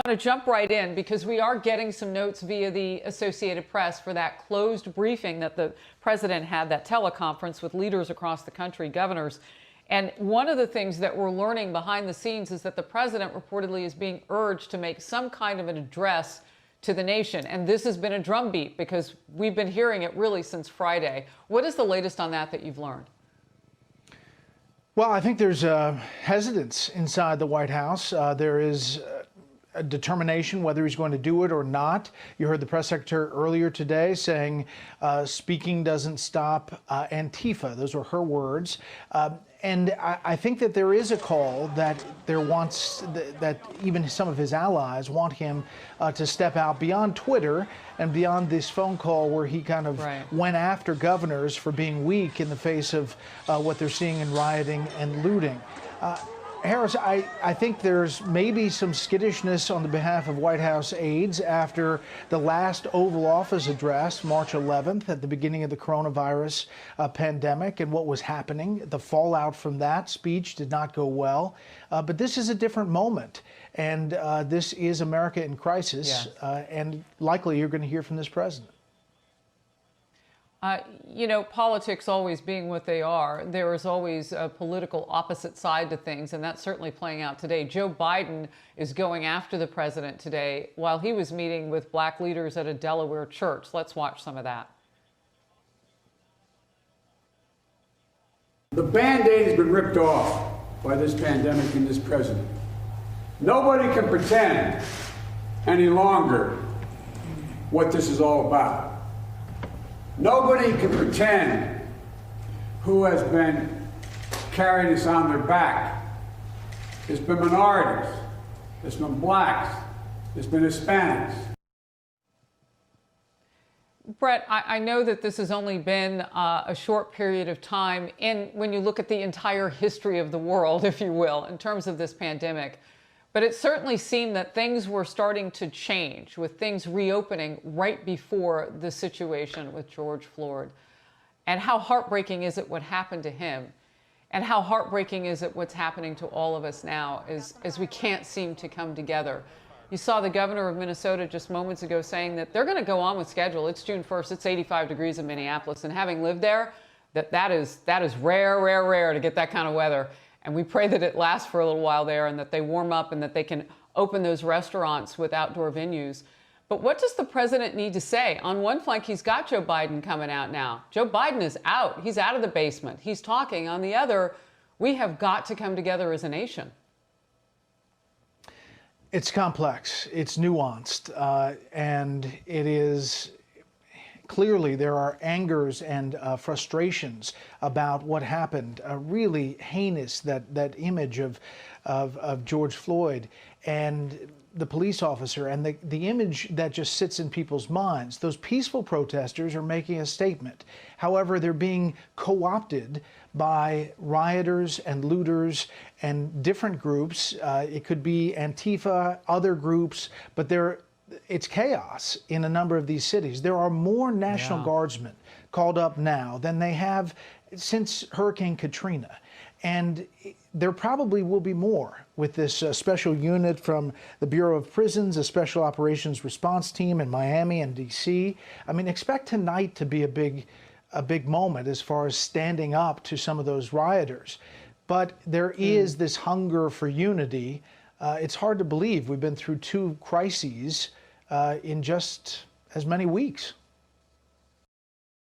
To jump right in because we are getting some notes via the Associated Press for that closed briefing that the president had, that teleconference with leaders across the country, governors. And one of the things that we're learning behind the scenes is that the president reportedly is being urged to make some kind of an address to the nation. And this has been a drumbeat because we've been hearing it really since Friday. What is the latest on that you've learned? Well, I think there's a hesitance inside the White House. There is a determination whether he's going to do it or not. You heard the press secretary earlier today saying speaking doesn't stop Antifa. Those were her words. And I think that there is a call that that even some of his allies want him to step out beyond Twitter and beyond this phone call where he kind of went after governors for being weak in the face of what they're seeing in rioting and looting. Harris, I think there's maybe some skittishness on the behalf of White House aides after the last Oval Office address, March 11th, at the beginning of the coronavirus pandemic and what was happening. The fallout from that speech did not go well. But this is a different moment. And this is America in crisis. And likely you're going to hear from this president. You know, politics always being what they are, there is always a political opposite side to things, and that's certainly playing out today. Joe Biden is going after the president today while he was meeting with black leaders at a Delaware church. Let's watch some of that. The Band-Aid has been ripped off by this pandemic and this president. Nobody can pretend any longer what this is all about. Nobody can pretend who has been carrying this on their back. It's been minorities, it's been blacks, it's been Hispanics. Brett, I know that this has only been a short period of time when you look at the entire history of the world, if you will, in terms of this pandemic. But it certainly seemed that things were starting to change with things reopening right before the situation with George Floyd. And how heartbreaking is it what happened to him? And how heartbreaking is it what's happening to all of us now as we can't seem to come together? You saw the governor of Minnesota just moments ago saying that they're going to go on with schedule. It's June 1st. It's 85 degrees in Minneapolis. And having lived there, that is rare to get that kind of weather. And we pray that it lasts for a little while there and that they warm up and that they can open those restaurants with outdoor venues. But what does the president need to say? On one flank, he's got Joe Biden coming out now. Joe Biden is out. He's out of the basement. He's talking. On the other, we have got to come together as a nation. It's complex. It's nuanced. And it is... Clearly, there are angers and frustrations about what happened. Really heinous, that image of George Floyd and the police officer, and the image that just sits in people's minds. Those peaceful protesters are making a statement. However, they're being co-opted by rioters and looters and different groups. It could be Antifa, other groups, but it's chaos in a number of these cities. There are more National Guardsmen called up now than they have since Hurricane Katrina. And there probably will be more with this special unit from the Bureau of Prisons, a Special Operations Response Team in Miami and D.C. I mean, expect tonight to be a big moment as far as standing up to some of those rioters. But there is this hunger for unity. It's hard to believe we've been through two crises in just as many weeks.